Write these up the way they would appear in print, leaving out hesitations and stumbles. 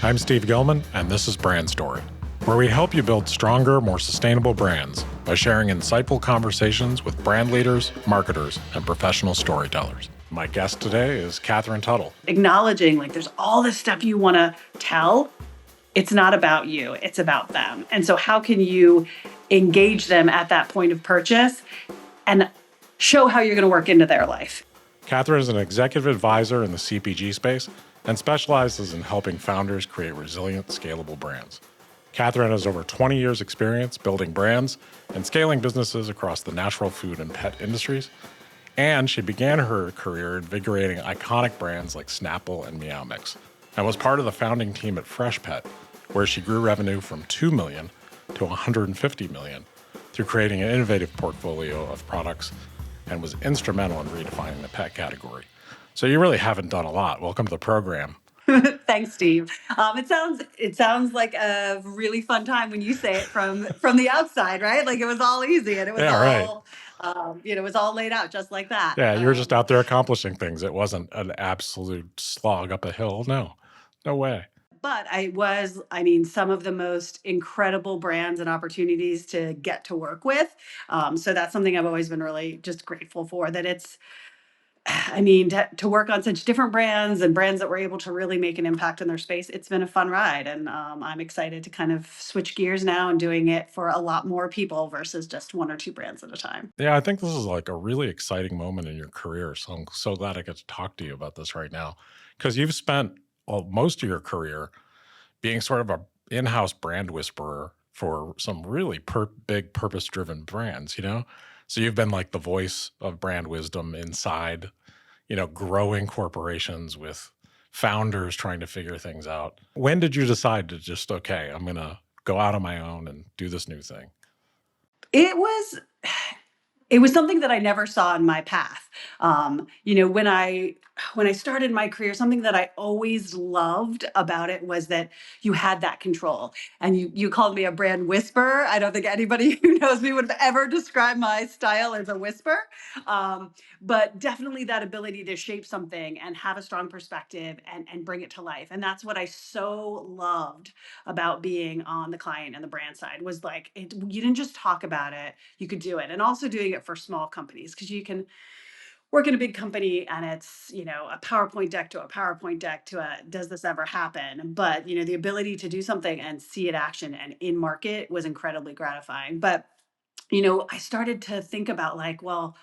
I'm Steve Gilman, and this is Brand Story, where we help you build stronger, more sustainable brands by sharing insightful conversations with brand leaders, marketers, and professional storytellers. My guest today is Kathryn Tuttle. Acknowledging there's all this stuff you want to tell. It's not about you, it's about them. And so how can you engage them at that point of purchase and show how you're going to work into their life? Kathryn is an executive advisor in the CPG space and specializes in helping founders create resilient, scalable brands. Kathryn has over 20 years' experience building brands and scaling businesses across the natural food and pet industries. And she began her career invigorating iconic brands like Snapple and Meow Mix, and was part of the founding team at Freshpet, where she grew revenue from $2 million to $150 million through creating an innovative portfolio of products, and was instrumental in redefining the pet category. So you really haven't done a lot. Welcome to the program. Thanks, Steve. It sounds like a really fun time when you say it from the outside, right? Like it was all easy and it was it was all laid out just like that. Yeah, you were just out there accomplishing things. It wasn't an absolute slog up a hill. No way. But some of the most incredible brands and opportunities to get to work with. So that's something I've always been really just grateful for, that to work on such different brands and brands that were able to really make an impact in their space. It's been a fun ride. And I'm excited to kind of switch gears now and doing it for a lot more people versus just one or two brands at a time. Yeah, I think this is like a really exciting moment in your career. So I'm so glad I get to talk to you about this right now, because you've spent most of your career being sort of a in-house brand whisperer for some really big purpose-driven brands, So you've been like the voice of brand wisdom inside, growing corporations with founders trying to figure things out. When did you decide to just, okay, I'm going to go out on my own and do this new thing? It was something that I never saw in my path. When I started my career, something that I always loved about it was that you had that control. And you called me a brand whisperer. I don't think anybody who knows me would have ever described my style as a whisper. But definitely that ability to shape something and have a strong perspective and bring it to life. And that's what I so loved about being on the client and the brand side, was you didn't just talk about it, you could do it. And also doing it for small companies, because you can work in a big company and it's, a PowerPoint deck to a PowerPoint deck to a, does this ever happen? But, the ability to do something and see it action and in market was incredibly gratifying. But, I started to think about well,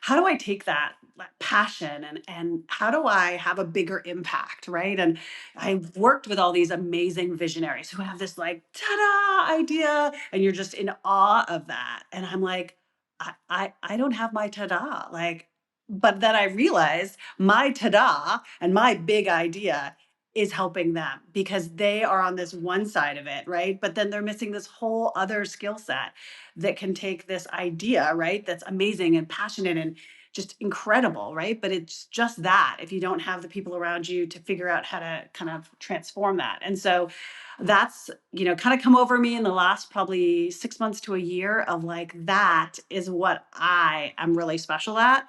how do I take that passion and how do I have a bigger impact, right? And I've worked with all these amazing visionaries who have this ta-da idea, and you're just in awe of that. And I'm like, I don't have my ta-da. But then I realized my ta-da and my big idea is helping them, because they are on this one side of it, right? But then they're missing this whole other skill set that can take this idea, right? That's amazing and passionate and just incredible, right? But it's just that if you don't have the people around you to figure out how to kind of transform that. And so that's, kind of come over me in the last probably 6 months to a year of that is what I am really special at,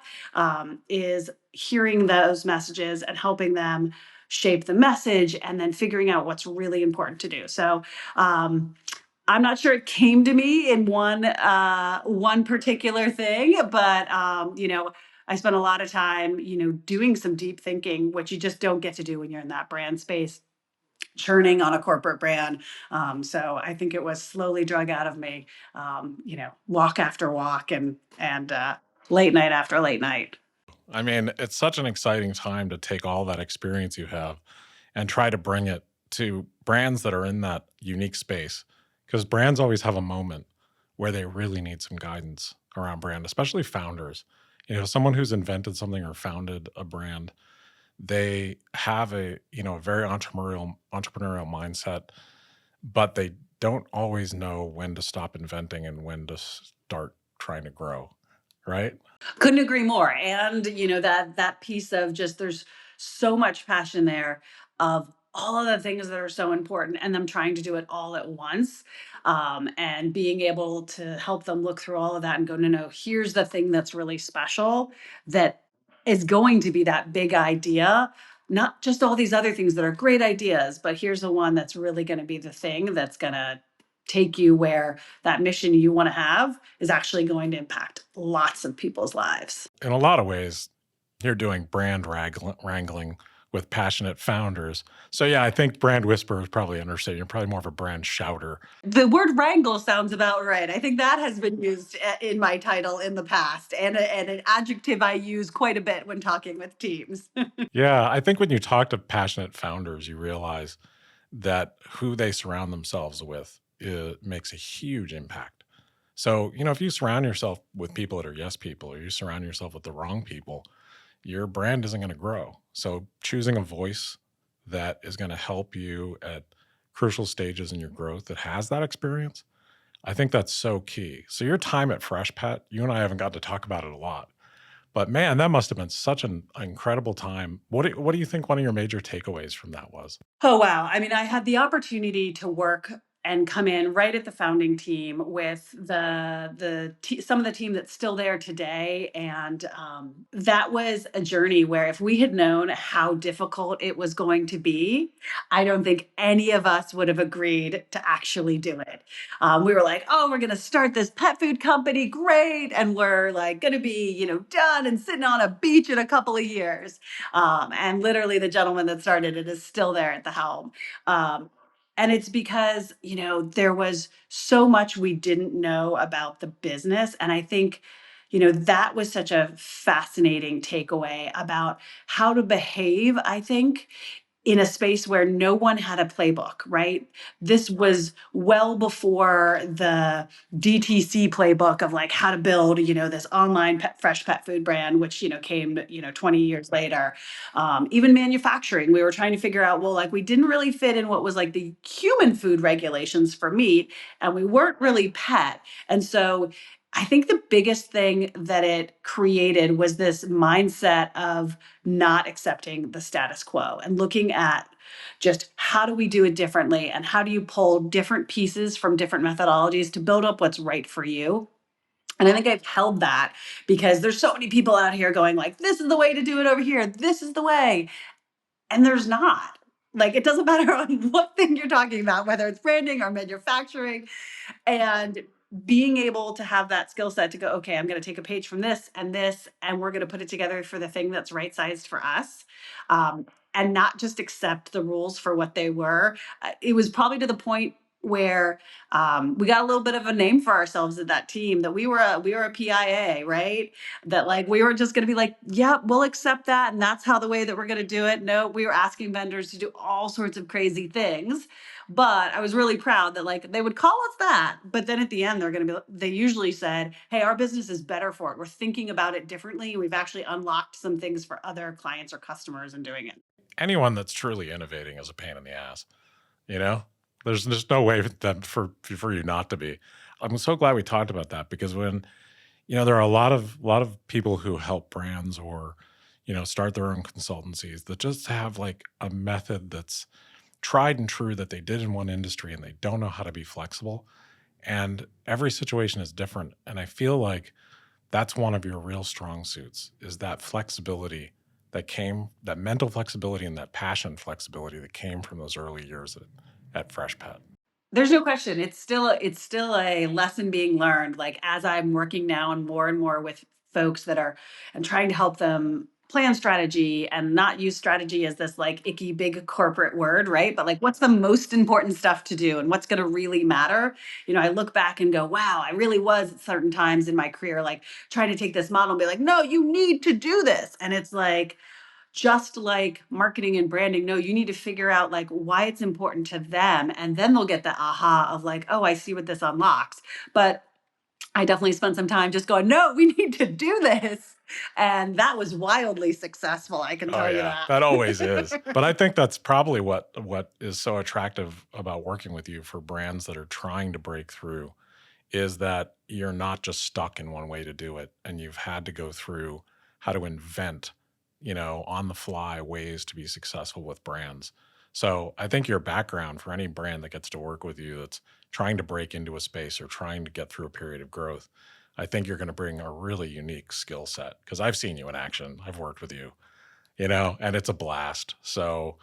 is hearing those messages and helping them shape the message and then figuring out what's really important to do. So, I'm not sure it came to me in one particular thing, but I spent a lot of time, doing some deep thinking, which you just don't get to do when you're in that brand space, churning on a corporate brand. So I think it was slowly drug out of me, walk after walk and late night after late night. I mean, it's such an exciting time to take all that experience you have and try to bring it to brands that are in that unique space. Because brands always have a moment where they really need some guidance around brand, especially founders. Someone who's invented something or founded a brand, they have a very entrepreneurial mindset, but they don't always know when to stop inventing and when to start trying to grow, right? Couldn't agree more. And that piece of just, there's so much passion there of all of the things that are so important and them trying to do it all at once, and being able to help them look through all of that and go, no, here's the thing that's really special, that is going to be that big idea, not just all these other things that are great ideas, but here's the one that's really going to be the thing that's going to take you where that mission you want to have is actually going to impact lots of people's lives. In a lot of ways, you're doing brand wrangling with passionate founders. So yeah, I think brand whisperer is probably understated. You're probably more of a brand shouter. The word wrangle sounds about right. I think that has been used in my title in the past, and an adjective I use quite a bit when talking with teams. Yeah, I think when you talk to passionate founders, you realize that who they surround themselves with makes a huge impact. So, if you surround yourself with people that are yes people, or you surround yourself with the wrong people, your brand isn't going to grow. So, choosing a voice that is going to help you at crucial stages in your growth that has that experience, I think that's so key. So, your time at Freshpet, you and I haven't got to talk about it a lot, but man, that must have been such an incredible time. What do you think one of your major takeaways from that was? Oh, wow. I mean, I had the opportunity to work and come in right at the founding team with some of the team that's still there today, and that was a journey where if we had known how difficult it was going to be, I don't think any of us would have agreed to actually do it. We were like, "Oh, we're going to start this pet food company, great, and we're like going to be, done and sitting on a beach in a couple of years." And literally, the gentleman that started it is still there at the helm. Um, and it's because, there was so much we didn't know about the business. And I think, that was such a fascinating takeaway about how to behave, I think, in a space where no one had a playbook, right? This was well before the DTC playbook of like how to build, this online fresh pet food brand, which, came, 20 years later. Even manufacturing, we were trying to figure out, well, like we didn't really fit in what was like the human food regulations for meat, and we weren't really pet. And so I think the biggest thing that it created was this mindset of not accepting the status quo and looking at just how do we do it differently and how do you pull different pieces from different methodologies to build up what's right for you. And I think I've held that because there's so many people out here going like, this is the way to do it over here. This is the way. And there's not. Like, it doesn't matter on what thing you're talking about, whether it's branding or manufacturing, and being able to have that skill set to go, okay, I'm going to take a page from this, and we're going to put it together for the thing that's right sized for us. And not just accept the rules for what they were. It was probably to the point where we got a little bit of a name for ourselves at that team that we were a PIA, right? That like we were just going to be like, yeah, we'll accept that, and that's how the way that we're going to do it. No, we were asking vendors to do all sorts of crazy things, but I was really proud that like they would call us that, but then at the end they usually said, hey, our business is better for it. We're thinking about it differently. We've actually unlocked some things for other clients or customers in doing it. Anyone that's truly innovating is a pain in the ass. You know, there's just no way that for you not to be. I'm so glad we talked about that because when there are a lot of people who help brands or start their own consultancies that just have like a method that's tried and true that they did in one industry and they don't know how to be flexible. And every situation is different. And I feel like that's one of your real strong suits is that flexibility that mental flexibility and that passion flexibility that came from those early years at Freshpet. There's no question. It's still a lesson being learned. Like as I'm working now and more with folks that are and trying to help them plan strategy and not use strategy as this like icky big corporate word, right? But like what's the most important stuff to do and what's going to really matter? I look back and go, wow, I really was at certain times in my career like trying to take this model and be like, no, you need to do this. And it's like just like marketing and branding, no, you need to figure out like why it's important to them. And then they'll get the aha of like, oh, I see what this unlocks. But I definitely spent some time just going, no, we need to do this. And that was wildly successful. I can Oh tell you yeah, that always is. that. But I think that's probably what is so attractive about working with you for brands that are trying to break through is that you're not just stuck in one way to do it and you've had to go through how to invent, on the fly ways to be successful with brands. So I think your background for any brand that gets to work with you that's trying to break into a space or trying to get through a period of growth, I think you're going to bring a really unique skill set because I've seen you in action. I've worked with you. and it's a blast. So,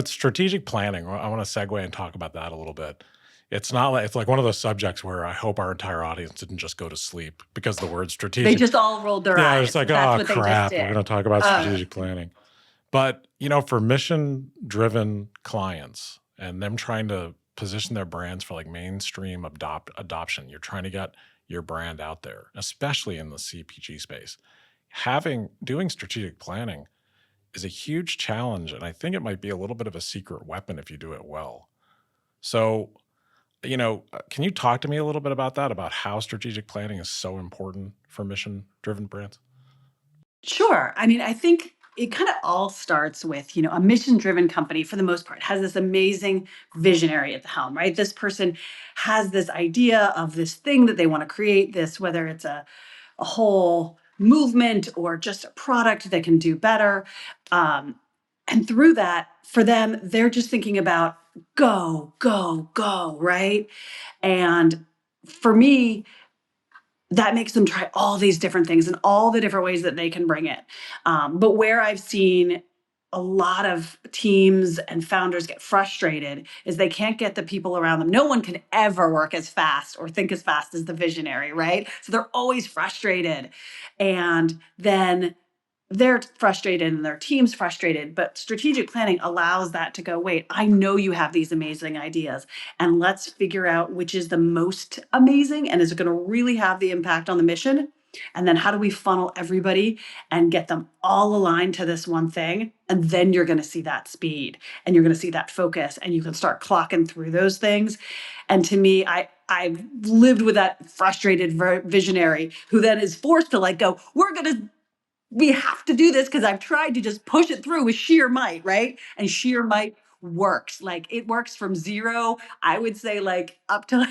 strategic planning, I want to segue and talk about that a little bit. It's like one of those subjects where I hope our entire audience didn't just go to sleep because the word They strategic. just all rolled their Yeah, it's eyes. like, That's oh what they just crap, we're did. going to talk about Uh, strategic planning. But, for mission driven clients and them trying to position their brands for like mainstream adoption, you're trying to get your brand out there, especially in the CPG space. Doing strategic planning is a huge challenge. And I think it might be a little bit of a secret weapon if you do it well. So, can you talk to me a little bit about that, about how strategic planning is so important for mission driven brands? Sure. I mean, I think it kind of all starts with, a mission driven company for the most part has this amazing visionary at the helm, right? This person has this idea of this thing that they want to create, this, whether it's a whole movement or just a product that can do better. Um, and through that, for them, they're just thinking about go, go, go, right? And for me, that makes them try all these different things and all the different ways that they can bring it. But where I've seen a lot of teams and founders get frustrated is they can't get the people around them. No one can ever work as fast or think as fast as the visionary, right? So they're always frustrated. And then they're frustrated and their team's frustrated, but strategic planning allows that to go, wait, I know you have these amazing ideas, and let's figure out which is the most amazing and is it going to really have the impact on the mission. And then how do we funnel everybody and get them all aligned to this one thing? And then you're going to see that speed and you're going to see that focus and you can start clocking through those things. And to me, I've lived with that frustrated visionary who then is forced to like go, we have to do this because I've tried to just push it through with sheer might, right? And sheer might works. Like it works from zero, I would say, like up to,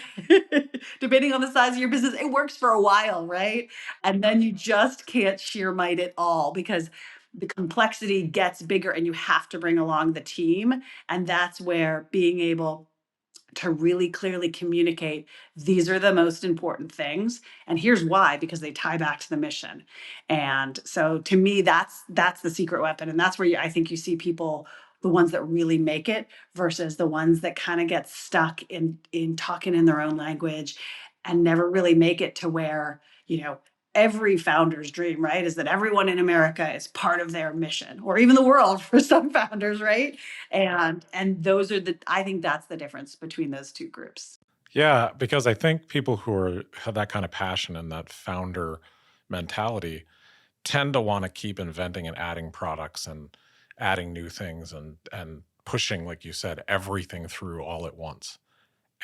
depending on the size of your business, it works for a while, right? And then you just can't sheer might it all because the complexity gets bigger and you have to bring along the team. And that's where being able to really clearly communicate these are the most important things and here's why, because they tie back to the mission. And so to me that's the secret weapon, and that's where I think you see people, the ones that really make it versus the ones that kind of get stuck in talking in their own language and never really make it to where, every founder's dream, right, is that everyone in America is part of their mission, or even the world for some founders, right? And those are I think that's the difference between those two groups. Yeah, because I think people have that kind of passion and that founder mentality tend to want to keep inventing and adding products and adding new things and pushing, like you said, everything through all at once.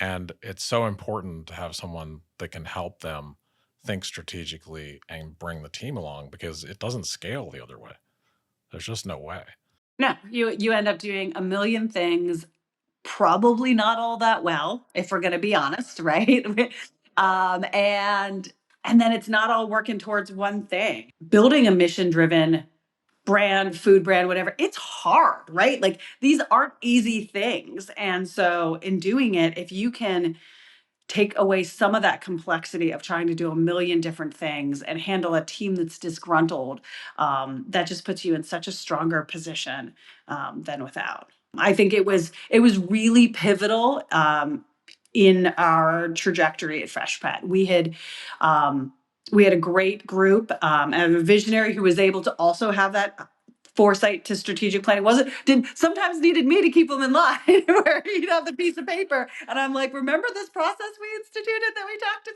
And it's so important to have someone that can help them think strategically and bring the team along because it doesn't scale the other way. There's just no way. No, you end up doing a million things, probably not all that well, if we're going to be honest, right? And then it's not all working towards one thing. Building a mission driven brand, food brand, whatever, it's hard, right? Like these aren't easy things. And so in doing it, if you can take away some of that complexity of trying to do a million different things and handle a team that's disgruntled, that just puts you in such a stronger position than without. I think it was really pivotal in our trajectory at Freshpet. We had a great group and a visionary who was able to also have that foresight to strategic planning. Wasn't did sometimes needed me to keep them in line where you'd have the piece of paper and I'm like, remember this process we instituted that we talked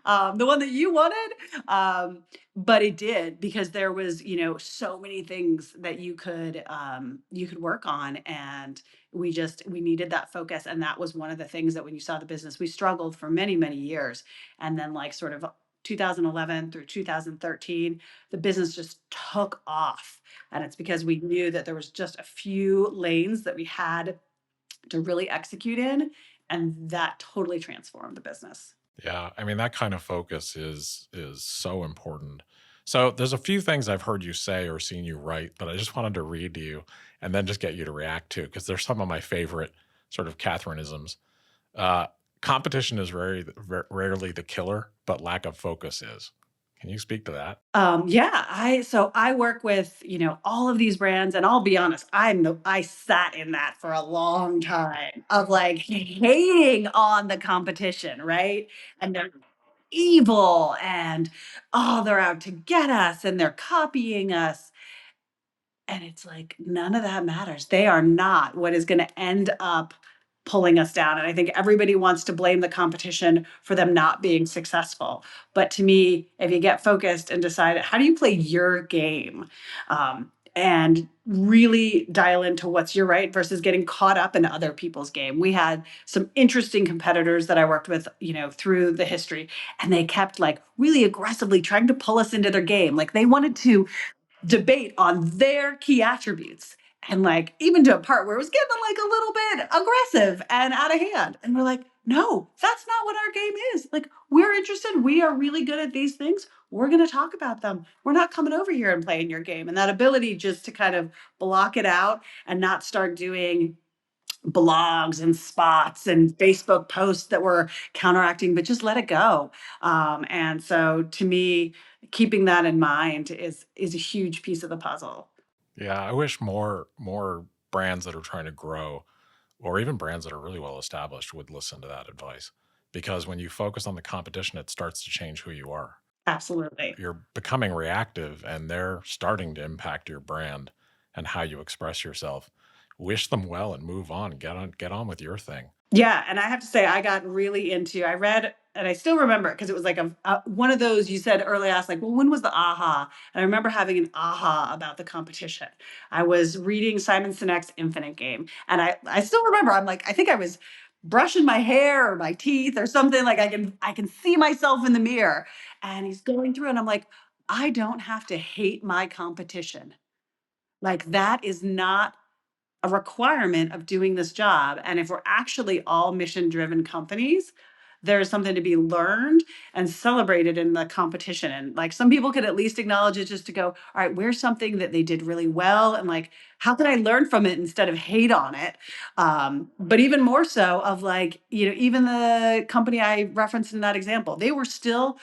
about, the one that you wanted. But it did, because there was so many things that you could work on, and we needed that focus. And that was one of the things that when you saw the business, we struggled for many many years, and then like sort of 2011 through 2013, the business just took off. And it's because we knew that there was just a few lanes that we had to really execute in, and that totally transformed the business. Yeah, I mean that kind of focus is so important. So there's a few things I've heard you say or seen you write, but I just wanted to read to you and then just get you to react to because they're some of my favorite sort of Catherineisms. Uh, Competition is rarely the killer, but lack of focus is. Can you speak to that? Yeah, I work with, all of these brands, and I'll be honest, I sat in that for a long time of like hating on the competition, right? And they're evil and oh, they're out to get us and they're copying us. And it's like, none of that matters. They are not what is gonna end up pulling us down, and I think everybody wants to blame the competition for them not being successful. But to me, if you get focused and decide, how do you play your game? And really dial into what's your right versus getting caught up in other people's game. We had some interesting competitors that I worked with, through the history, and they kept, like, really aggressively trying to pull us into their game. Like, they wanted to debate on their key attributes. And like even to a part where it was getting like a little bit aggressive and out of hand. And we're like, no, that's not what our game is. Like, we're interested. We are really good at these things. We're going to talk about them. We're not coming over here and playing your game. And that ability just to kind of block it out and not start doing blogs and spots and Facebook posts that were counteracting, but just let it go. And so to me, keeping that in mind is a huge piece of the puzzle. Yeah, I wish more brands that are trying to grow, or even brands that are really well established, would listen to that advice. Because when you focus on the competition, it starts to change who you are. Absolutely. You're becoming reactive, and they're starting to impact your brand and how you express yourself. Wish them well and move on. Get on with your thing. Yeah, and I have to say I got really into I read and I still remember it because it was like one of those you said early. I asked like, well, when was the aha? And I remember having an aha about the competition. I was reading Simon Sinek's Infinite Game, and I still remember. I'm like, I think I was brushing my hair or my teeth or something. Like I can see myself in the mirror, and he's going through, and I'm like, I don't have to hate my competition. Like that is not a requirement of doing this job. And if we're actually all mission driven companies, there's something to be learned and celebrated in the competition. And like some people could at least acknowledge it just to go, all right, where's something that they did really well? And like, how can I learn from it instead of hate on it? But even more so of like, even the company I referenced in that example, they were still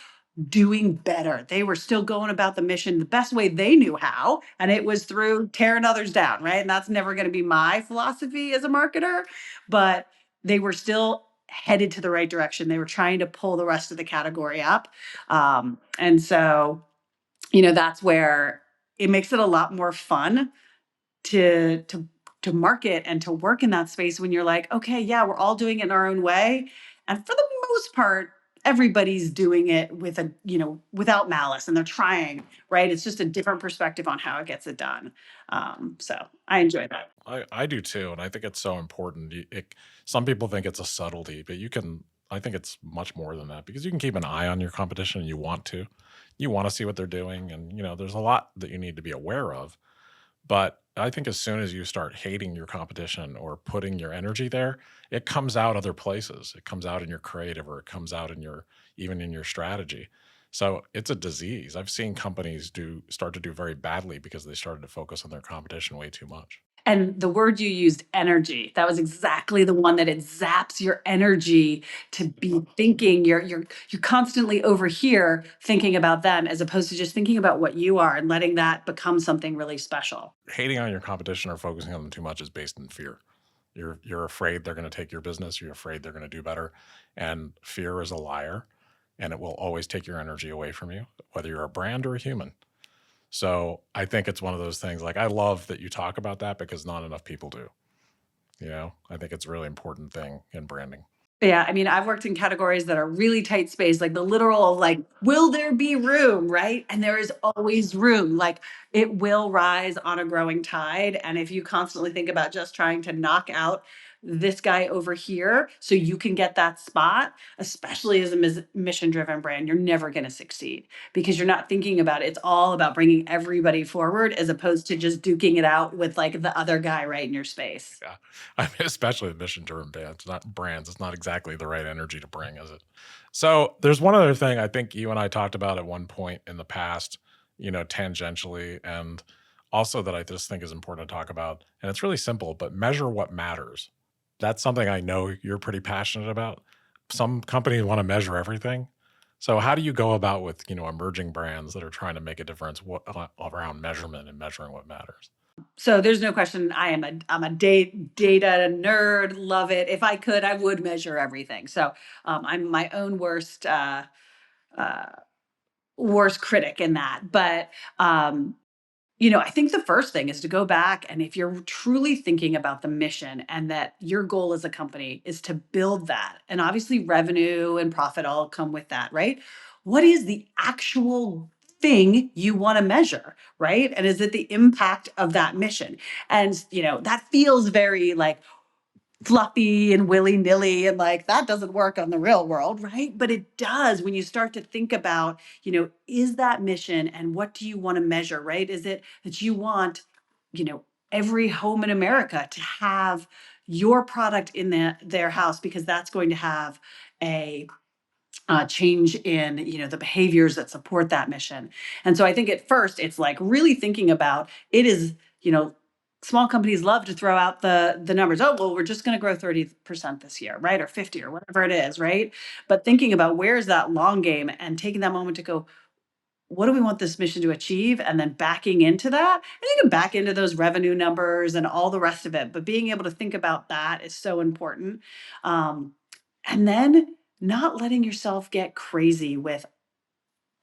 doing better. They were still going about the mission the best way they knew how, and it was through tearing others down, right? And that's never going to be my philosophy as a marketer, but they were still headed to the right direction. They were trying to pull the rest of the category up. And so, that's where it makes it a lot more fun to market and to work in that space when you're like, okay, yeah, we're all doing it in our own way. And for the most part, everybody's doing it with without malice and they're trying, right? It's just a different perspective on how it gets it done. So I enjoy that. I do too, and I think it's so important. Some people think it's a subtlety, but I think it's much more than that, because you can keep an eye on your competition and you want to. You want to see what they're doing, and there's a lot that you need to be aware of. But I think as soon as you start hating your competition or putting your energy there, it comes out other places. It comes out in your creative, or it comes out in even in your strategy. So it's a disease. I've seen companies start to do very badly because they started to focus on their competition way too much. And the word you used, energy, that was exactly the one that it zaps your energy to be thinking. You're constantly over here thinking about them as opposed to just thinking about what you are and letting that become something really special. Hating on your competition or focusing on them too much is based in fear. You're afraid they're going to take your business. You're afraid they're going to do better. And fear is a liar, and it will always take your energy away from you, whether you're a brand or a human. So I think it's one of those things. Like, I love that you talk about that because not enough people do. I think it's a really important thing in branding. Yeah, I mean, I've worked in categories that are really tight space, like the literal, like, will there be room, right? And there is always room. Like, it will rise on a growing tide. And if you constantly think about just trying to knock out this guy over here so you can get that spot, especially as a mission driven brand, you're never going to succeed because you're not thinking about it. It's all about bringing everybody forward as opposed to just duking it out with like the other guy right in your space. Yeah. I mean, especially with mission driven brands. It's not exactly the right energy to bring, is it? So there's one other thing I think you and I talked about at one point in the past, tangentially, and also that I just think is important to talk about. And it's really simple, but measure what matters. That's something I know you're pretty passionate about. Some companies want to measure everything. So how do you go about with, emerging brands that are trying to make a difference around measurement and measuring what matters? So there's no question. I'm a data nerd. Love it. If I could, I would measure everything. So I'm my own uh, worst critic in that. But I think the first thing is to go back, and if you're truly thinking about the mission and that your goal as a company is to build that, and obviously revenue and profit all come with that, right? What is the actual thing you want to measure, right? And is it the impact of that mission? And that feels very like fluffy and willy-nilly, and like that doesn't work on the real world, right? But it does when you start to think about, is that mission and what do you want to measure, right? Is it that you want, you know, every home in America to have your product in their house because that's going to have a change in the behaviors that support that mission. And so I think at first it's like really thinking about it is, small companies love to throw out the numbers. Oh, well, we're just going to grow 30% this year, right? Or 50 or whatever it is, right? But thinking about where's that long game and taking that moment to go, what do we want this mission to achieve? And then backing into that. And you can back into those revenue numbers and all the rest of it. But being able to think about that is so important. Um, and then not letting yourself get crazy with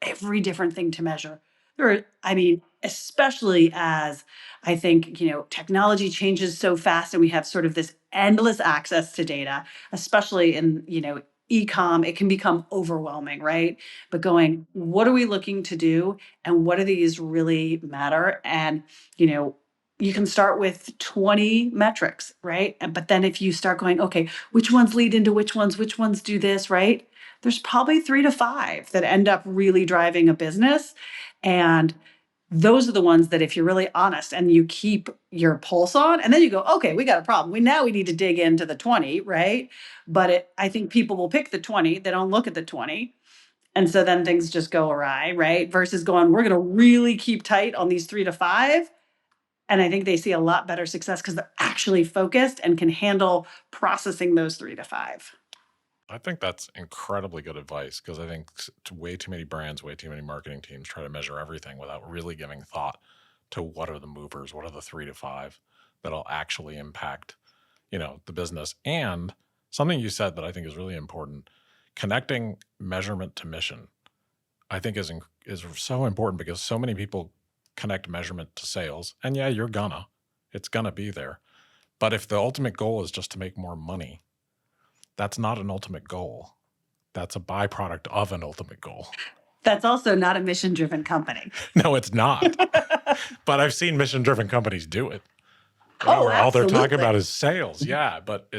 every different thing to measure. I mean, especially as I think, technology changes so fast and we have sort of this endless access to data, especially in, e-com, it can become overwhelming, right? But going, what are we looking to do and what do these really matter? And, you know, you can start with 20 metrics, right? But then if you start going, okay, which ones lead into which ones do this, right? There's probably 3 to 5 that end up really driving a business. And those are the ones that if you're really honest and you keep your pulse on, and then you go, okay, we got a problem. We need to dig into the 20, right? But I think people will pick the 20. They don't look at the 20. And so then things just go awry, right? Versus going, we're going to really keep tight on these 3 to 5. And I think they see a lot better success because they're actually focused and can handle processing those 3 to 5. I think that's incredibly good advice because I think way too many brands, way too many marketing teams try to measure everything without really giving thought to what are the movers, what are the 3 to 5 that'll actually impact, the business. And something you said that I think is really important, connecting measurement to mission, I think is so important because so many people connect measurement to sales. And yeah, it's gonna be there. But if the ultimate goal is just to make more money, that's not an ultimate goal. That's a byproduct of an ultimate goal. That's also not a mission-driven company. No, it's not. But I've seen mission-driven companies do it. Oh, Where all they're talking absolutely. about is sales. Yeah, but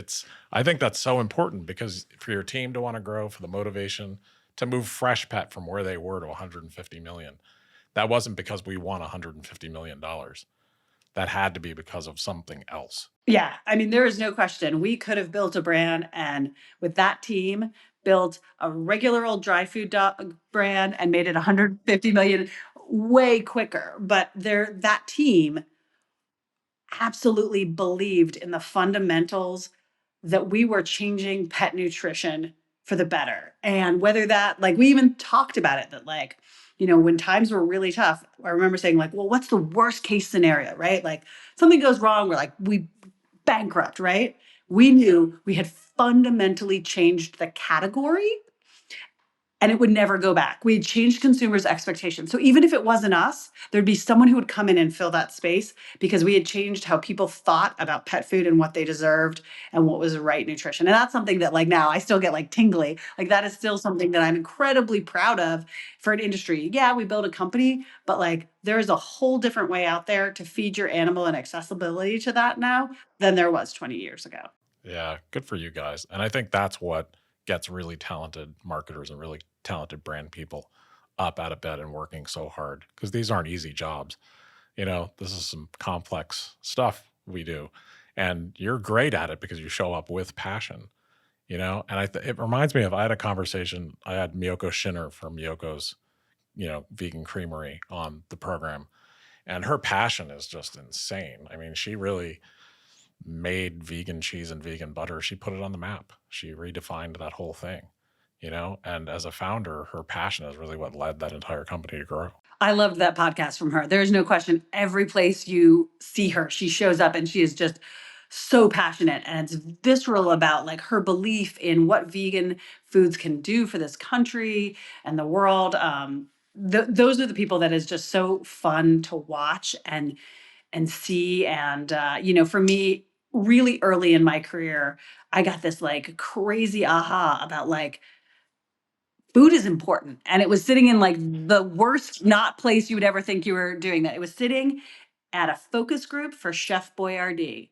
I think that's so important because for your team to want to grow, for the motivation to move Freshpet from where they were to 150 million, that wasn't because we won $150 million. That had to be because of something else. Yeah, I mean, there is no question. We could have built a brand and with that team, built a regular old dry food brand and made it 150 million way quicker. But that team absolutely believed in the fundamentals that we were changing pet nutrition for the better. And whether that, like, we even talked about it that, like, when times were really tough, I remember saying, like, well, what's the worst case scenario, right? Like, something goes wrong, we're like, we bankrupt, right? We knew we had fundamentally changed the category and it would never go back. We had changed consumers' expectations. So even if it wasn't us, there'd be someone who would come in and fill that space because we had changed how people thought about pet food and what they deserved and what was the right nutrition. And that's something that, like, now I still get like tingly. Like, that is still something that I'm incredibly proud of for an industry. Yeah, we built a company, but like there is a whole different way out there to feed your animal and accessibility to that now than there was 20 years ago. Yeah, good for you guys. And I think that's what gets really talented marketers and really talented brand people up out of bed and working so hard because these aren't easy jobs. This is some complex stuff we do. And you're great at it because you show up with passion, And it reminds me of I had a conversation. I had Miyoko Shinner from Miyoko's, vegan creamery on the program. And her passion is just insane. I mean, she really made vegan cheese and vegan butter. She put it on the map. She redefined that whole thing. And as a founder, her passion is really what led that entire company to grow. I loved that podcast from her. There's no question. Every place you see her, she shows up and she is just so passionate and it's visceral about like her belief in what vegan foods can do for this country and the world. Those are the people that is just so fun to watch and see. And for me, really early in my career, I got this like crazy aha about like food is important. And it was sitting in like the worst not place you would ever think you were doing that. It was sitting at a focus group for Chef Boyardee,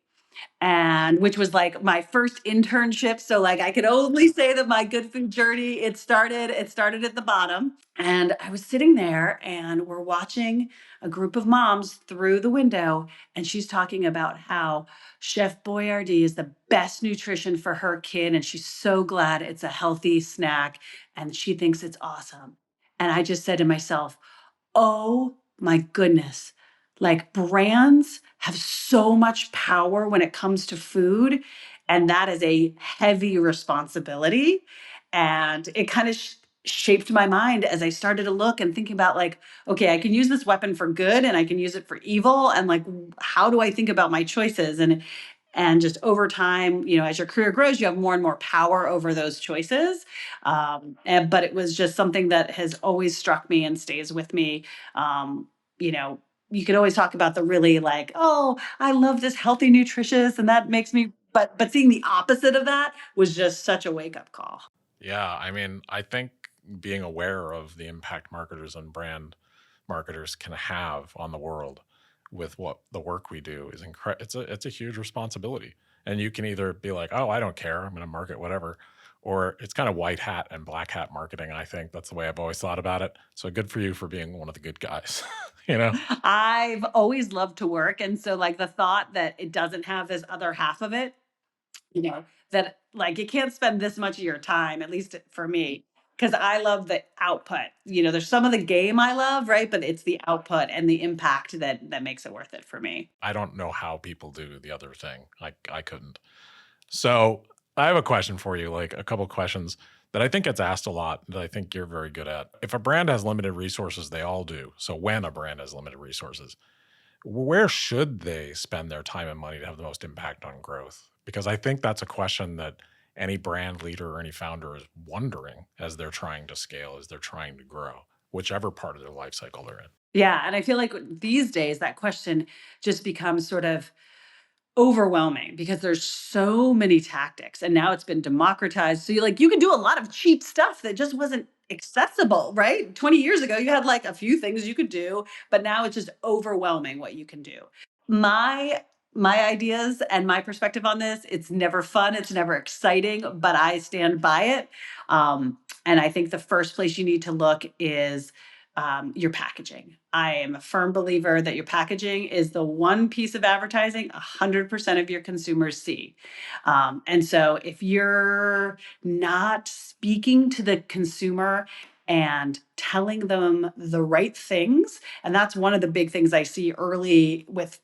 and which was like my first internship. So like I could only say that my good food journey, it started at the bottom. And I was sitting there and we're watching a group of moms through the window, and she's talking about how Chef Boyardee is the best nutrition for her kid. And she's so glad it's a healthy snack and she thinks it's awesome. And I just said to myself, oh my goodness. Like brands have so much power when it comes to food, and that is a heavy responsibility. And it kind of shaped my mind as I started to look and thinking about like, okay, I can use this weapon for good and I can use it for evil. And like, how do I think about my choices? And just over time, as your career grows, you have more and more power over those choices. But it was just something that has always struck me and stays with me. Um, you know, you could always talk about the really like, oh, I love this healthy, nutritious, and that makes me. But seeing the opposite of that was just such a wake up call. Yeah, I mean, I think being aware of the impact marketers and brand marketers can have on the world with what the work we do is it's a huge responsibility. And you can either be like, "Oh, I don't care. I'm going to market whatever." Or it's kind of white hat and black hat marketing, I think. That's the way I've always thought about it. So good for you for being one of the good guys, you know? I've always loved to work, and so like the thought that it doesn't have this other half of it, that like you can't spend this much of your time, at least for me, because I love the output. There's some of the game I love, right? But it's the output and the impact that makes it worth it for me. I don't know how people do the other thing. I couldn't. So I have a question for you, like a couple questions that I think gets asked a lot that I think you're very good at. If a brand has limited resources, they all do. So when a brand has limited resources, where should they spend their time and money to have the most impact on growth? Because I think that's a question that any brand leader or any founder is wondering as they're trying to scale, as they're trying to grow, whichever part of their life cycle they're in. Yeah, and I feel like these days that question just becomes sort of overwhelming because there's so many tactics and now it's been democratized. So you can do a lot of cheap stuff that just wasn't accessible, right? 20 years ago you had like a few things you could do, but now it's just overwhelming what you can do. My ideas and my perspective on this, it's never fun, it's never exciting, but I stand by it. And I think the first place you need to look is your packaging. I am a firm believer that your packaging is the one piece of advertising 100% of your consumers see. And so if you're not speaking to the consumer and telling them the right things, and that's one of the big things I see early with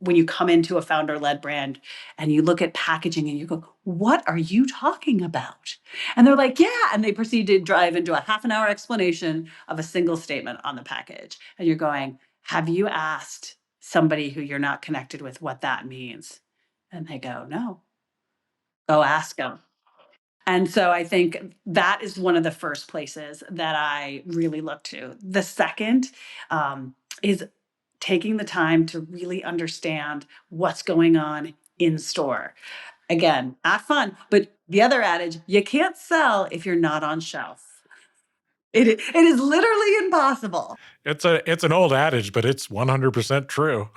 when you come into a founder led brand and you look at packaging and you go, what are you talking about? And they're like, yeah. And they proceed to drive into a half an hour explanation of a single statement on the package. And you're going, have you asked somebody who you're not connected with what that means? And they go, no, go ask them. And so I think that is one of the first places that I really look to. The second is taking the time to really understand what's going on in store. Again, not fun, but the other adage, you can't sell if you're not on shelf. It is literally impossible. It's an old adage, but it's 100% true.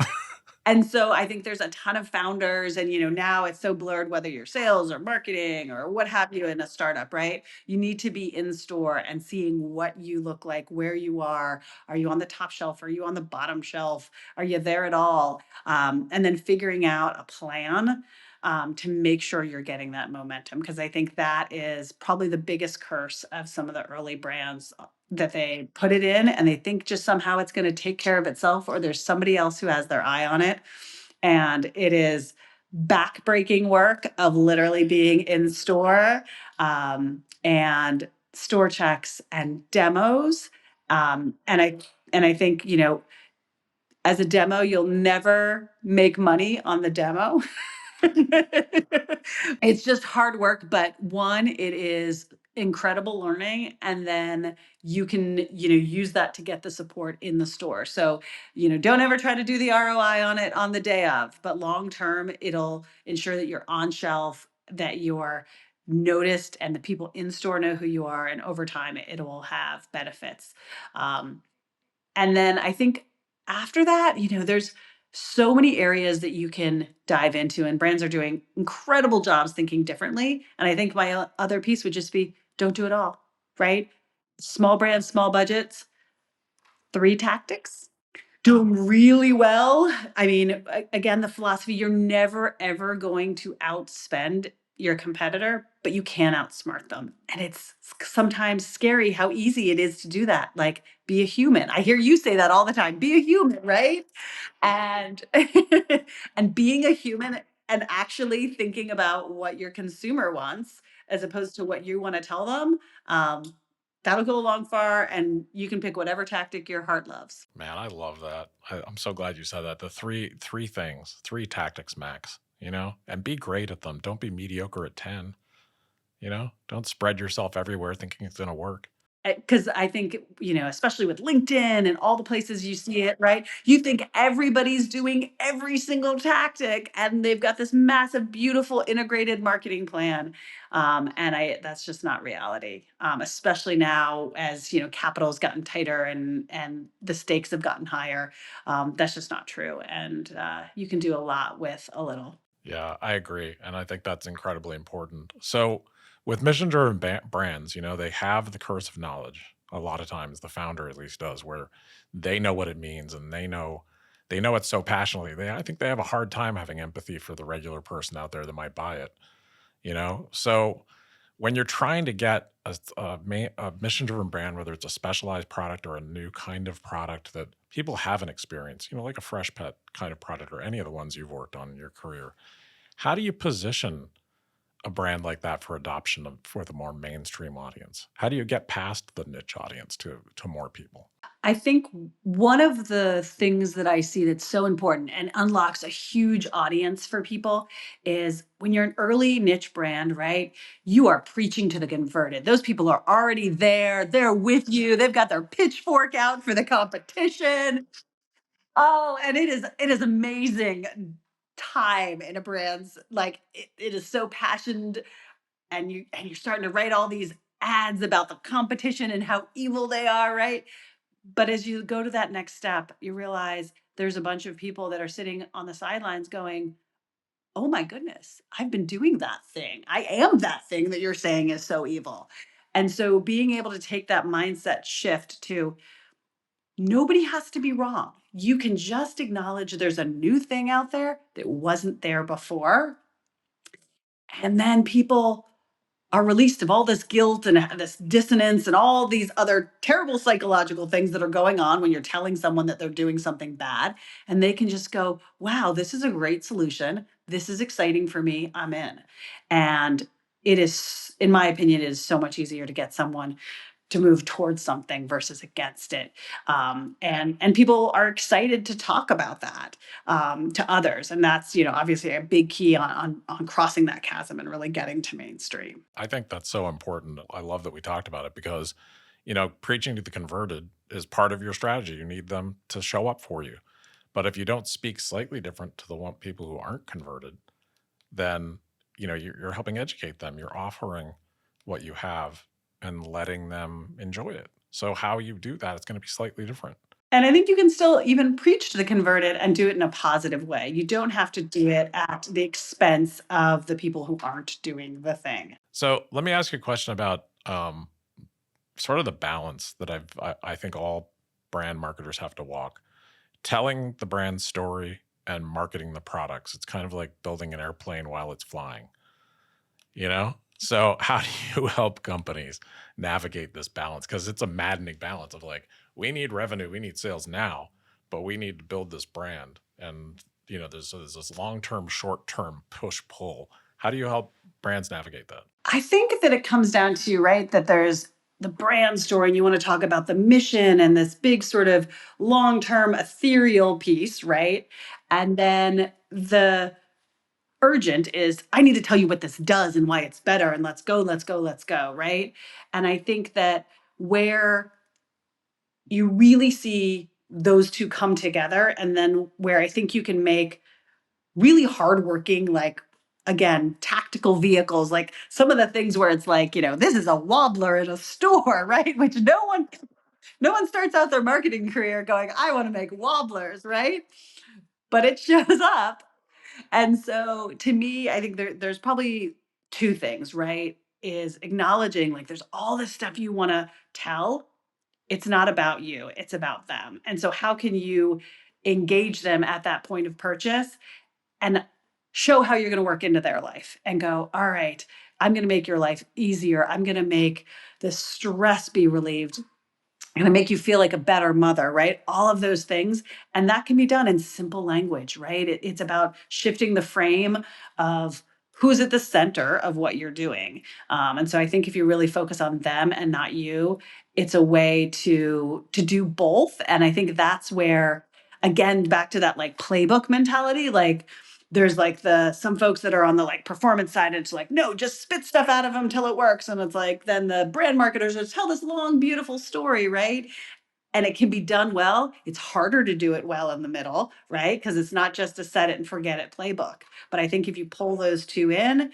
And so I think there's a ton of founders, and now it's so blurred whether you're sales or marketing or what have you in a startup, right? You need to be in store and seeing what you look like, where you are. Are you on the top shelf? Are you on the bottom shelf? Are you there at all? And then figuring out a plan to make sure you're getting that momentum. Because I think that is probably the biggest curse of some of the early brands that they put it in and they think just somehow it's going to take care of itself or there's somebody else who has their eye on it. And it is backbreaking work of literally being in store, and store checks and demos. And I think, as a demo, you'll never make money on the demo. It's just hard work, but one, it is incredible learning, and then you can, use that to get the support in the store. So, don't ever try to do the ROI on it on the day of, but long term, it'll ensure that you're on shelf, that you're noticed, and the people in store know who you are, and over time, it will have benefits. Um, and then I think after that, there's so many areas that you can dive into, and brands are doing incredible jobs thinking differently. And I think my other piece would just be don't do it all, right? Small brands, small budgets, three tactics. Do 'em really well. I mean, again, the philosophy, you're never ever going to outspend your competitor, but you can outsmart them. And it's sometimes scary how easy it is to do that. Like, be a human. I hear you say that all the time. Be a human, right? And and being a human and actually thinking about what your consumer wants as opposed to what you want to tell them, that'll go along far, and you can pick whatever tactic your heart loves. Man, I love that. I'm so glad you said that. The three things, three tactics max, and be great at them. Don't be mediocre at 10, don't spread yourself everywhere thinking it's going to work. Because I think, especially with LinkedIn and all the places you see it, right? You think everybody's doing every single tactic, and they've got this massive, beautiful integrated marketing plan. And that's just not reality. Especially now as, capital's gotten tighter and the stakes have gotten higher. That's just not true. And you can do a lot with a little. Yeah, I agree. And I think that's incredibly important. So, with mission driven brands, they have the curse of knowledge. A lot of times, the founder at least does, where they know what it means and they know it so passionately. I think they have a hard time having empathy for the regular person out there that might buy it. So, when you're trying to get a mission driven brand, whether it's a specialized product or a new kind of product that people haven't experienced, like a fresh pet kind of product or any of the ones you've worked on in your career, how do you position a brand like that for adoption for the more mainstream audience? How do you get past the niche audience to more people? I think one of the things that I see that's so important and unlocks a huge audience for people is when you're an early niche brand, right? You are preaching to the converted. Those people are already there. They're with you. They've got their pitchfork out for the competition. Oh, and it is amazing time in a brand's, like, it is so passionate, and you're starting to write all these ads about the competition and how evil they are, right? But as you go to that next step, you realize there's a bunch of people that are sitting on the sidelines going, "Oh my goodness, I've been doing that thing. I am that thing that you're saying is so evil." And so being able to take that mindset shift to nobody has to be wrong. You can just acknowledge there's a new thing out there that wasn't there before. And then people are released of all this guilt and this dissonance and all these other terrible psychological things that are going on when you're telling someone that they're doing something bad. And they can just go, wow, this is a great solution. This is exciting for me. I'm in. And it is, in my opinion, it is so much easier to get someone to move towards something versus against it. And people are excited to talk about that, to others. And that's, obviously a big key on crossing that chasm and really getting to mainstream. I think that's so important. I love that we talked about it because, preaching to the converted is part of your strategy. You need them to show up for you. But if you don't speak slightly different to the one people who aren't converted, then you're helping educate them. You're offering what you have and letting them enjoy it. So how you do that, it's going to be slightly different. And I think you can still even preach to the converted and do it in a positive way. You don't have to do it at the expense of the people who aren't doing the thing. So let me ask you a question about sort of the balance that I think all brand marketers have to walk. Telling the brand story and marketing the products. It's kind of like building an airplane while it's flying, you know? So how do you help companies navigate this balance? Because it's a maddening balance of like, we need revenue, we need sales now, but we need to build this brand. And there's this long-term, short-term push-pull. How do you help brands navigate that? I think that it comes down to, right, that there's the brand story, and you want to talk about the mission and this big sort of long-term ethereal piece, right? And then the urgent is, I need to tell you what this does and why it's better, and let's go, let's go, let's go, right? And I think that where you really see those two come together, and then where I think you can make really hardworking, like, again, tactical vehicles, like some of the things where it's like, this is a wobbler in a store, right? Which no one starts out their marketing career going, I want to make wobblers, right? But it shows up. And so to me, I think there's probably two things, right? Is acknowledging like there's all this stuff you want to tell. It's not about you, it's about them. And so how can you engage them at that point of purchase and show how you're going to work into their life and go, all right, I'm going to make your life easier. I'm going to make the stress be relieved. I'm going to make you feel like a better mother, right? All of those things. And that can be done in simple language, right? It's about shifting the frame of who's at the center of what you're doing. And so I think if you really focus on them and not you, it's a way to do both. And I think that's where, again, back to that like playbook mentality, like there's like some folks that are on the like performance side, and it's like, no, just spit stuff out of them till it works. And it's like, then the brand marketers just tell this long, beautiful story, right? And it can be done well. It's harder to do it well in the middle, right? Because it's not just a set it and forget it playbook. But I think if you pull those two in,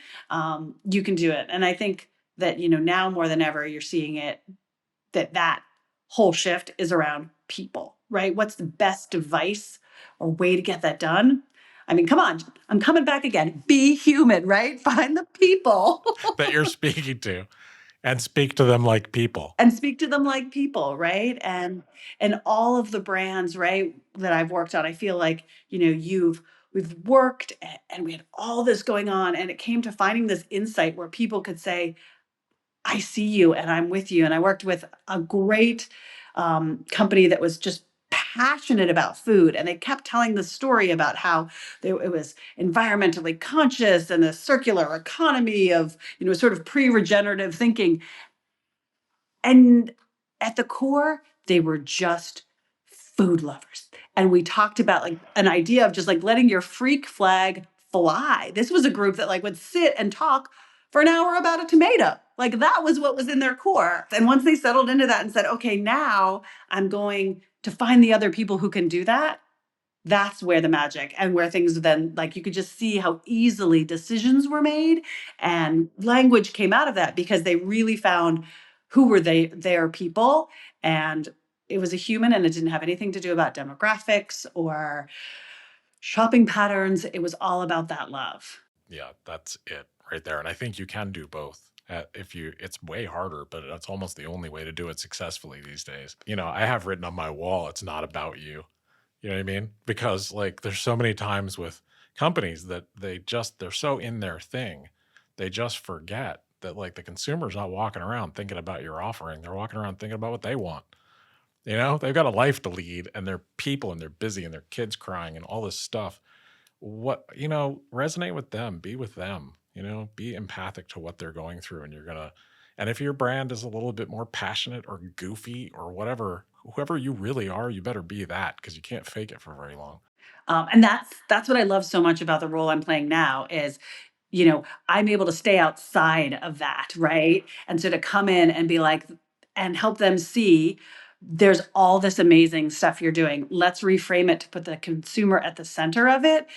you can do it. And I think that, now more than ever, you're seeing it that whole shift is around people, right? What's the best device or way to get that done? I mean, come on, I'm coming back again. Be human, right? Find the people That you're speaking to and speak to them like people. and speak to them like people, right? And all of the brands, right, that I've worked on, I feel like, we've worked and we had all this going on, and it came to finding this insight where people could say, I see you and I'm with you. And I worked with a great company that was just passionate about food. And they kept telling the story about how it was environmentally conscious and a circular economy of, sort of pre-regenerative thinking. And at the core, they were just food lovers. And we talked about like an idea of just like letting your freak flag fly. This was a group that like would sit and talk for an hour about a tomato. Like that was what was in their core. And once they settled into that and said, okay, now I'm going to find the other people who can do that, that's where the magic and where things then like you could just see how easily decisions were made and language came out of that because they really found who were their people, and it was a human, and it didn't have anything to do about demographics or shopping patterns. It was all about that love. Yeah, that's it right there. And I think you can do both. It's way harder, but that's almost the only way to do it successfully these days. I have written on my wall, it's not about you. You know what I mean? Because like there's so many times with companies that they're so in their thing, they just forget that like the consumer's not walking around thinking about your offering. They're walking around thinking about what they want. They've got a life to lead and they're people and they're busy and their kids crying and all this stuff. Resonate with them, be with them, be empathic to what they're going through. And if your brand is a little bit more passionate or goofy or whatever, whoever you really are, you better be that because you can't fake it for very long. And that's what I love so much about the role I'm playing now is, I'm able to stay outside of that, right? And so to come in and be like, and help them see there's all this amazing stuff you're doing. Let's reframe it to put the consumer at the center of it.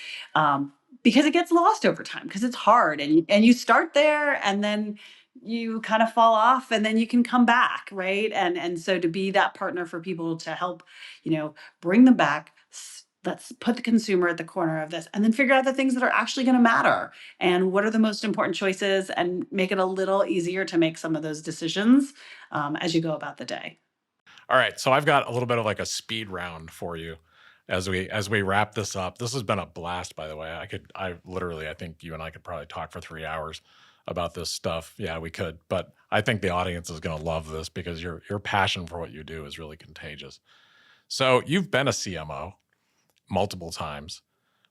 Because it gets lost over time because it's hard and you start there and then you kind of fall off and then you can come back, right? And so to be that partner for people to help, bring them back. Let's put the consumer at the corner of this and then figure out the things that are actually going to matter and what are the most important choices and make it a little easier to make some of those decisions as you go about the day. All right, so I've got a little bit of like a speed round for you as we wrap this up. This has been a blast, by the way. I think you and I could probably talk for 3 hours about this stuff. Yeah, we could, but I think the audience is going to love this because your passion for what you do is really contagious. So you've been a CMO multiple times.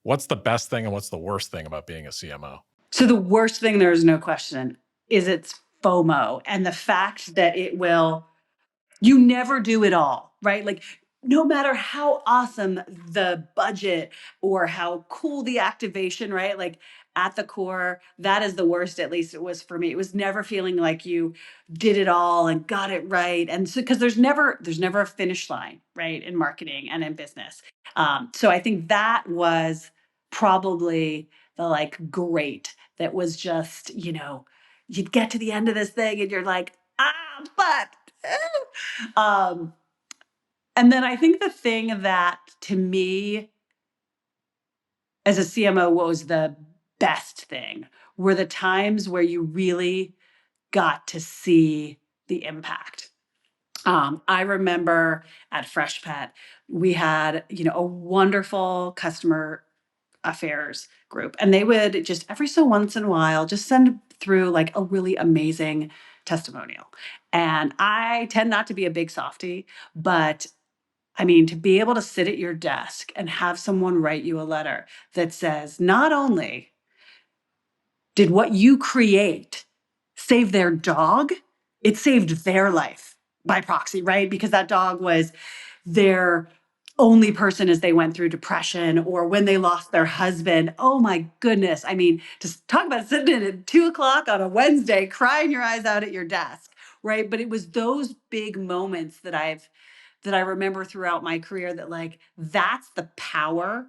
What's the best thing and what's the worst thing about being a CMO? So the worst thing, there is no question, is it's FOMO and the fact that you never do it all, right? Like, no matter how awesome the budget or how cool the activation, right? Like, at the core, that is the worst, at least it was for me. It was never feeling like you did it all and got it right. And so, because there's never a finish line, right? In marketing and in business. So I think that was probably the like great that was just, you'd get to the end of this thing and you're like, but um, and then I think the thing that to me as a CMO was the best thing were the times where you really got to see the impact. I remember at Freshpet, we had, a wonderful customer affairs group, and they would just every so once in a while just send through like a really amazing testimonial. And I tend not to be a big softie, but I mean, to be able to sit at your desk and have someone write you a letter that says, not only did what you create save their dog, it saved their life by proxy, right? Because that dog was their only person as they went through depression or when they lost their husband. Oh my goodness. I mean, just talk about sitting at 2 o'clock on a Wednesday, crying your eyes out at your desk, right? But it was those big moments that I remember throughout my career that like that's the power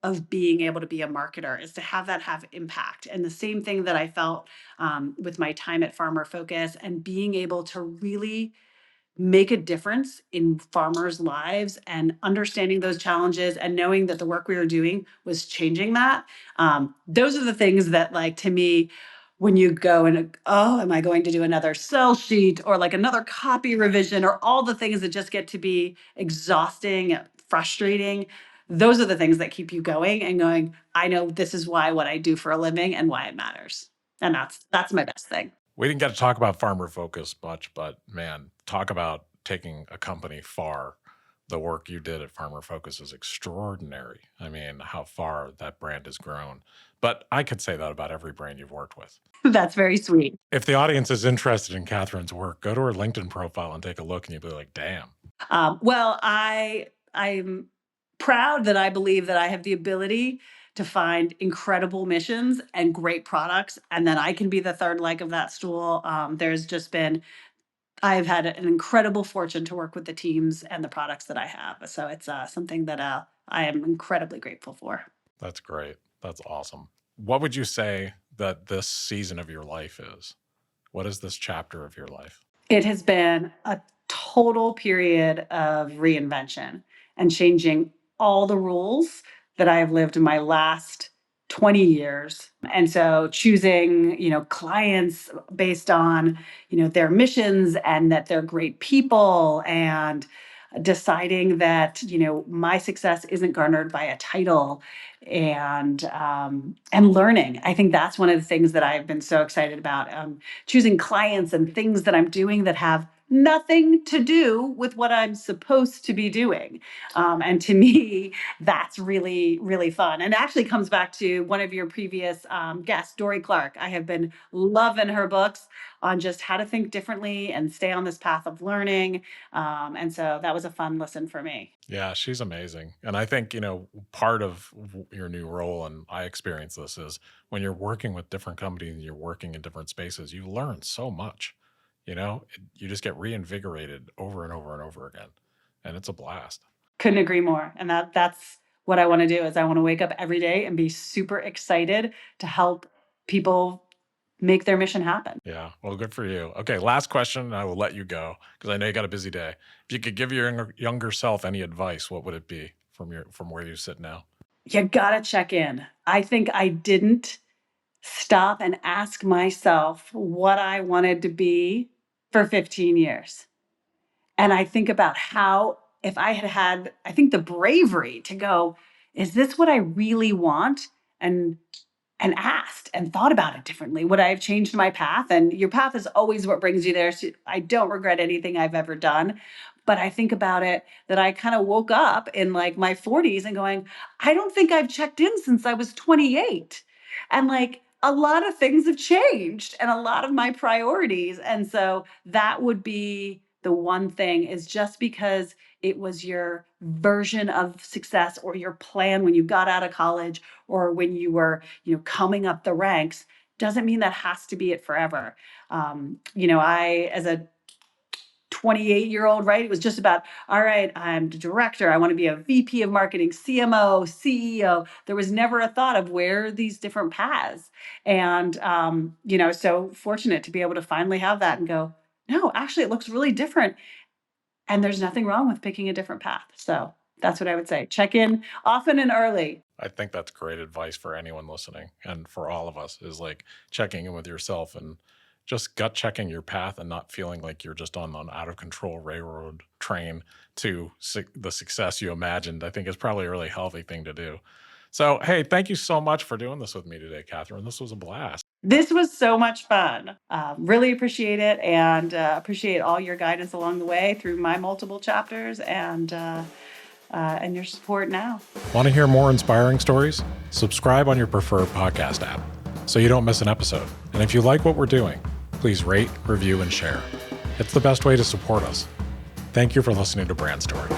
of being able to be a marketer is to have that have impact. And the same thing that I felt with my time at Farmer Focus and being able to really make a difference in farmers' lives and understanding those challenges and knowing that the work we were doing was changing that. Those are the things that, like, to me, when you go and, oh, am I going to do another sell sheet or like another copy revision or all the things that just get to be exhausting, frustrating. Those are the things that keep you going and going, I know this is why what I do for a living and why it matters. And that's my best thing. We didn't get to talk about Farmer Focus much, but man, talk about taking a company far. The work you did at Farmer Focus is extraordinary. I mean, how far that brand has grown. But I could say that about every brand you've worked with. That's very sweet. If the audience is interested in Kathryn's work, go to her LinkedIn profile and take a look, and you'll be like, damn. Well, I'm proud that I believe that I have the ability to find incredible missions and great products, and then I can be the third leg of that stool. I've had an incredible fortune to work with the teams and the products that I have. So it's something that I am incredibly grateful for. That's great. That's awesome. What would you say that this season of your life is? What is this chapter of your life? It has been a total period of reinvention and changing all the rules that I have lived in my last 20 years. And so choosing, clients based on, their missions and that they're great people and deciding that, my success isn't garnered by a title and learning. I think that's one of the things that I've been so excited about. Choosing clients and things that I'm doing that have nothing to do with what I'm supposed to be doing. And to me, that's really, really fun. And it actually comes back to one of your previous guests, Dory Clark. I have been loving her books on just how to think differently and stay on this path of learning. And so that was a fun listen for me. Yeah, she's amazing. And I think, part of your new role, and I experience this, is when you're working with different companies and you're working in different spaces, you learn so much. You just get reinvigorated over and over and over again. And it's a blast. Couldn't agree more. And that's what I want to do is I want to wake up every day and be super excited to help people make their mission happen. Yeah. Well, good for you. Okay. Last question, and I will let you go because I know you got a busy day. If you could give your younger self any advice, what would it be from where you sit now? You gotta check in. I think I didn't stop and ask myself what I wanted to be for 15 years. And I think about how, if I had, I think the bravery to go, is this what I really want? And asked and thought about it differently. Would I have changed my path? And your path is always what brings you there. So I don't regret anything I've ever done. But I think about it that I kind of woke up in like my 40s and going, I don't think I've checked in since I was 28. And like a lot of things have changed and a lot of my priorities. And so that would be the one thing, is just because it was your version of success or your plan when you got out of college or when you were, coming up the ranks, doesn't mean that has to be it forever. I, as a 28-year-old, right? It was just about, all right, I'm the director. I want to be a VP of marketing, CMO, CEO. There was never a thought of where these different paths. And, so fortunate to be able to finally have that and go, no, actually, it looks really different. And there's nothing wrong with picking a different path. So that's what I would say. Check in often and early. I think that's great advice for anyone listening and for all of us, is like checking in with yourself and just gut checking your path and not feeling like you're just on an out of control railroad train to the success you imagined. I think is probably a really healthy thing to do. So, hey, thank you so much for doing this with me today, Kathryn. This was a blast. This was so much fun. Really appreciate it, and appreciate all your guidance along the way through my multiple chapters and your support now. Want to hear more inspiring stories? Subscribe on your preferred podcast app so you don't miss an episode. And if you like what we're doing, please rate, review, and share. It's the best way to support us. Thank you for listening to Brand Story.